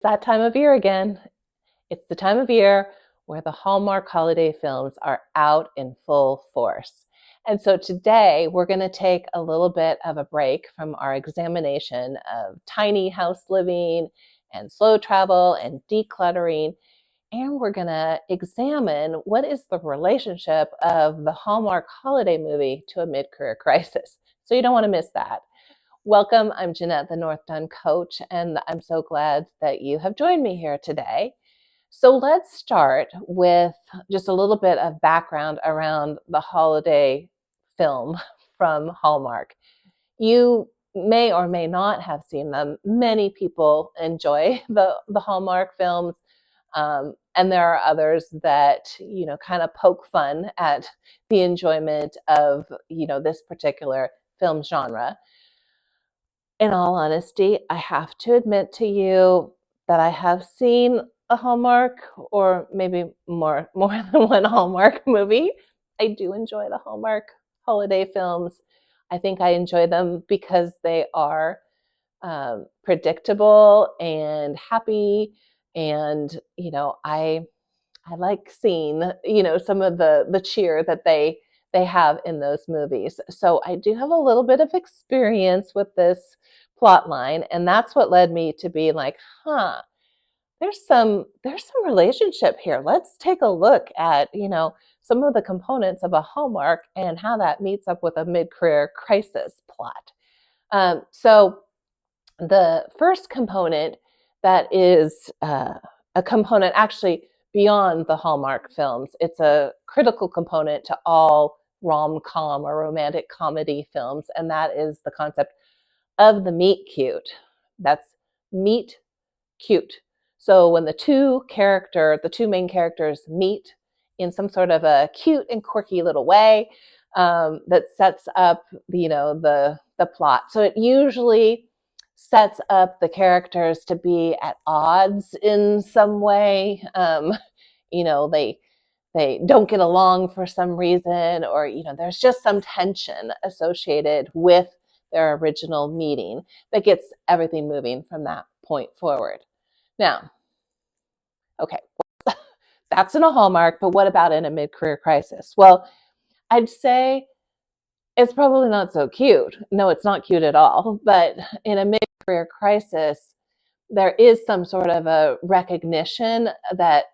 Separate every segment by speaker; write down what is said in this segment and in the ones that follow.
Speaker 1: That time of year again. It's the time of year where the Hallmark holiday films are out in full force. And so today we're going to take a little bit of a break from our examination of tiny house living and slow travel and decluttering. And we're going to examine what is the relationship of the Hallmark holiday movie to a mid-career crisis. So you don't want to miss that. Welcome, I'm Jeanette, the North Dunn coach, and I'm so glad that you have joined me here today. So let's start with just a little bit of background around the holiday film from Hallmark. You may or may not have seen them. Many people enjoy the Hallmark films, and there are others that, kind of poke fun at the enjoyment of, this particular film genre. In all honesty, I have to admit to you that I have seen a Hallmark, or maybe more than one Hallmark movie. I do enjoy the Hallmark holiday films. I think I enjoy them because they are predictable and happy, and I like seeing some of the cheer that they have in those movies. So I do have a little bit of experience with this plot line, and that's what led me to be like, there's some relationship here. Let's take a look at, some of the components of a Hallmark and how that meets up with a mid-career crisis plot. So the first component that is a component actually beyond the Hallmark films. It's a critical component to all rom-com or romantic comedy films, and that is the concept of the meet cute. That's meet cute. So when the two main characters meet in some sort of a cute and quirky little way, that sets up, the plot. So it usually sets up the characters to be at odds in some way. They don't get along for some reason, or there's just some tension associated with their original meeting that gets everything moving from that point forward. Now, okay, that's in a Hallmark, but what about in a mid-career crisis? Well, I'd say it's probably not so cute. No, it's not cute at all. But in a mid-career crisis, there is some sort of a recognition that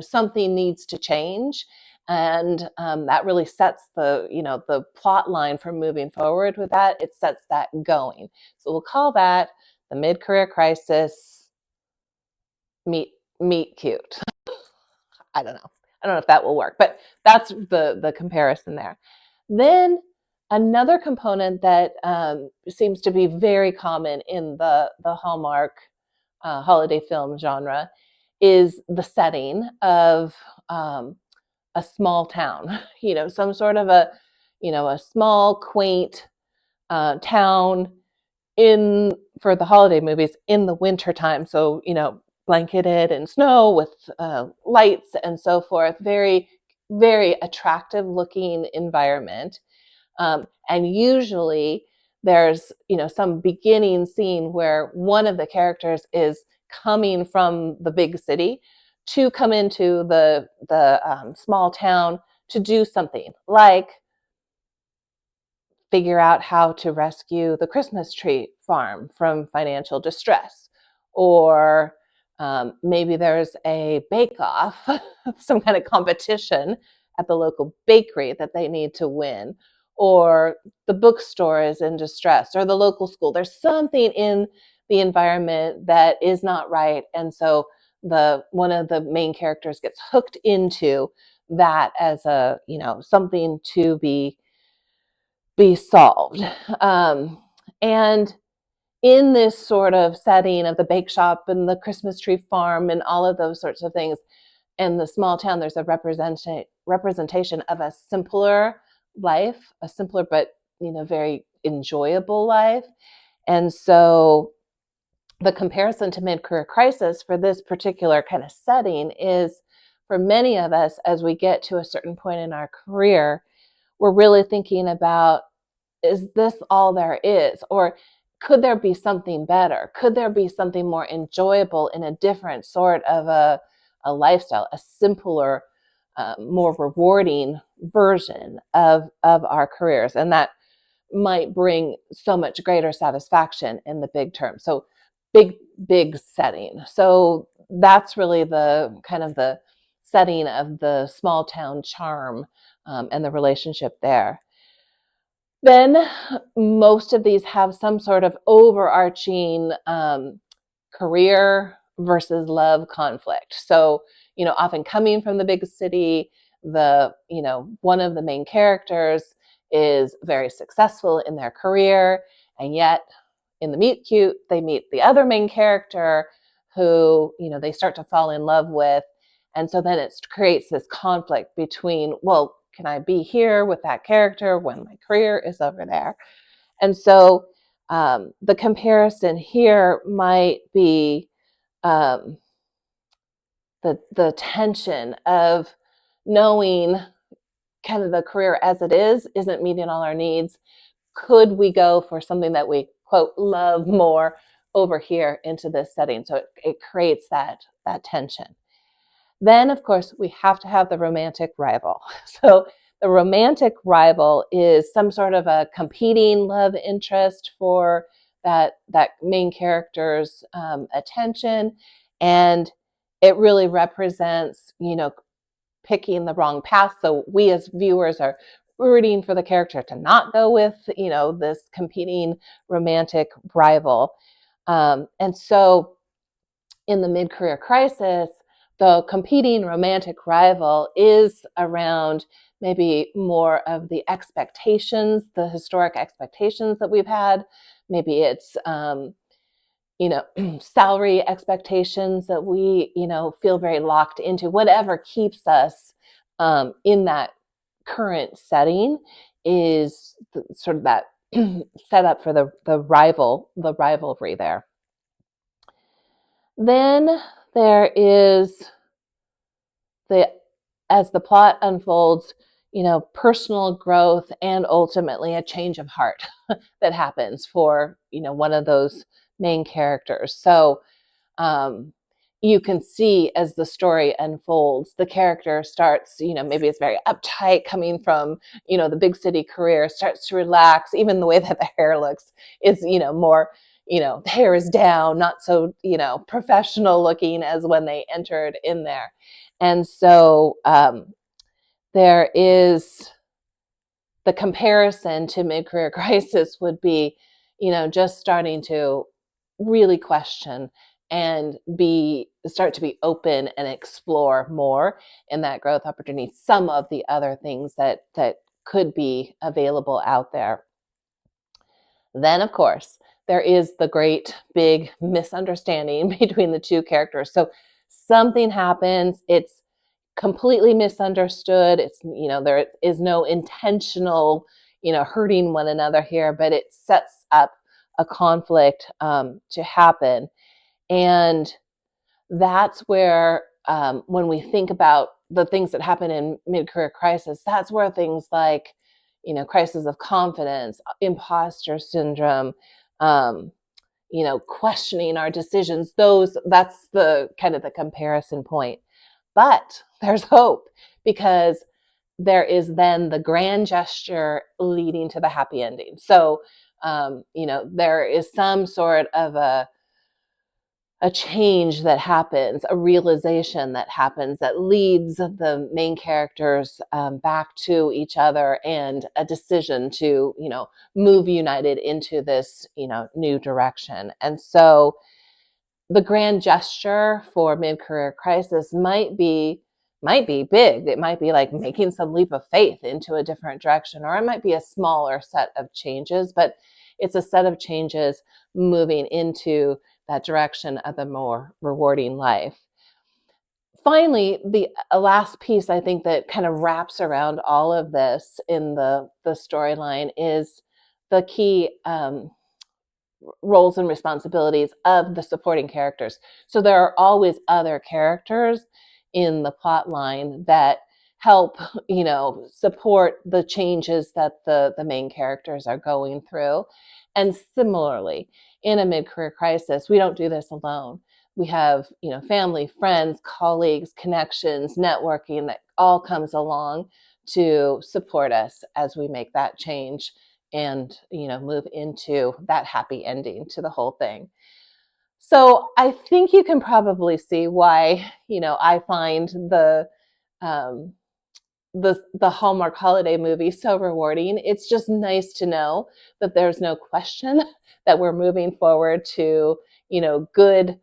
Speaker 1: something needs to change, and that really sets the plot line for moving forward with that. It sets that going. So we'll call that the mid-career crisis meet cute. I don't know. I don't know if that will work, but that's the comparison there. Then another component that seems to be very common in the Hallmark holiday film genre is the setting of a small town. Some sort of a small, quaint town in for the holiday movies in the winter time. So blanketed in snow with lights and so forth. Very, very attractive looking environment. And usually there's, some beginning scene where one of the characters is coming from the big city to come into the small town to do something like figure out how to rescue the Christmas tree farm from financial distress, or maybe there's a bake-off, some kind of competition at the local bakery that they need to win, or the bookstore is in distress, or the local school. There's something in the environment that is not right, and so one of the main characters gets hooked into that as something to be solved. And in this sort of setting of the bake shop and the Christmas tree farm and all of those sorts of things, in the small town, there's a representation of a simpler life, a simpler but very enjoyable life. And so the comparison to mid-career crisis for this particular kind of setting is, for many of us, as we get to a certain point in our career, we're really thinking about, is this all there is? Or could there be something better? Could there be something more enjoyable in a different sort of a lifestyle, a simpler, more rewarding version of our careers? And that might bring so much greater satisfaction in the big term. So big setting. So that's really the kind of the setting of the small town charm, and the relationship there. Then most of these have some sort of overarching career versus love conflict. So, often coming from the big city, one of the main characters is very successful in their career, and yet in the meet cute, they meet the other main character who, they start to fall in love with. And so then it creates this conflict between, well, can I be here with that character when my career is over there? And so the comparison here might be um, the tension of knowing kind of the career as it is isn't meeting all our needs. Could we go for something that we, quote, love more over here into this setting? So it creates that tension. Then, of course, we have to have the romantic rival. So the romantic rival is some sort of a competing love interest for that main character's attention, and it really represents, picking the wrong path. So we as viewers are rooting for the character to not go with, this competing romantic rival. And so in the mid-career crisis, the competing romantic rival is around maybe more of the expectations, the historic expectations that we've had. Maybe it's, salary expectations that we, feel very locked into. Whatever keeps us in that current setting is sort of that set up for the rivalry there. Then there is as the plot unfolds, personal growth and ultimately a change of heart that happens for, one of those main characters. So you can see as the story unfolds, the character starts, maybe it's very uptight coming from, the big city career, starts to relax. Even the way that the hair looks is, more, the hair is down, not so, professional looking as when they entered in there. And so there is the comparison to mid-career crisis would be, just starting to really question and start to be open and explore more in that growth opportunity, some of the other things that could be available out there. Then, of course, there is the great big misunderstanding between the two characters. So something happens, it's completely misunderstood. It's, there is no intentional, hurting one another here, but it sets up a conflict to happen. And that's where, when we think about the things that happen in mid-career crisis, that's where things like, crisis of confidence, imposter syndrome, questioning our decisions, that's the kind of the comparison point. But there's hope, because there is then the grand gesture leading to the happy ending. So, there is some sort of a change that happens, a realization that happens that leads the main characters back to each other, and a decision to, move united into this, new direction. And so the grand gesture for mid-career crisis might be big. It might be like making some leap of faith into a different direction, or it might be a smaller set of changes, but it's a set of changes moving into that direction of a more rewarding life. Finally, the last piece I think that kind of wraps around all of this in the storyline is the key roles and responsibilities of the supporting characters. So there are always other characters in the plot line that help, support the changes that the main characters are going through. And similarly, in a mid-career crisis, we don't do this alone. We have, family, friends, colleagues, connections, networking that all comes along to support us as we make that change and, move into that happy ending to the whole thing. So I think you can probably see why, I find um, the Hallmark holiday movie so rewarding. It's just nice to know that there's no question that we're moving forward to, good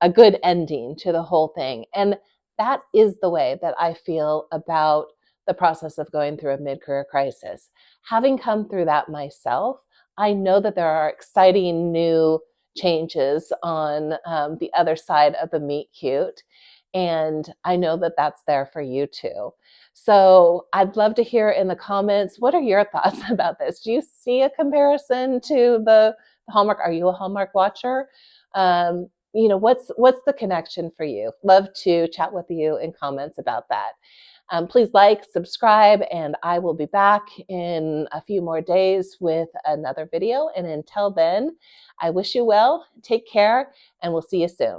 Speaker 1: a good ending to the whole thing. And that is the way that I feel about the process of going through a mid-career crisis. Having come through that myself, I know that there are exciting new changes on the other side of the meet cute. And I know that that's there for you too. So I'd love to hear in the comments, what are your thoughts about this? Do you see a comparison to the Hallmark? Are you a Hallmark watcher? What's the connection for you? Love to chat with you in comments about that. Please like, subscribe, and I will be back in a few more days with another video. And until then, I wish you well, take care, and we'll see you soon.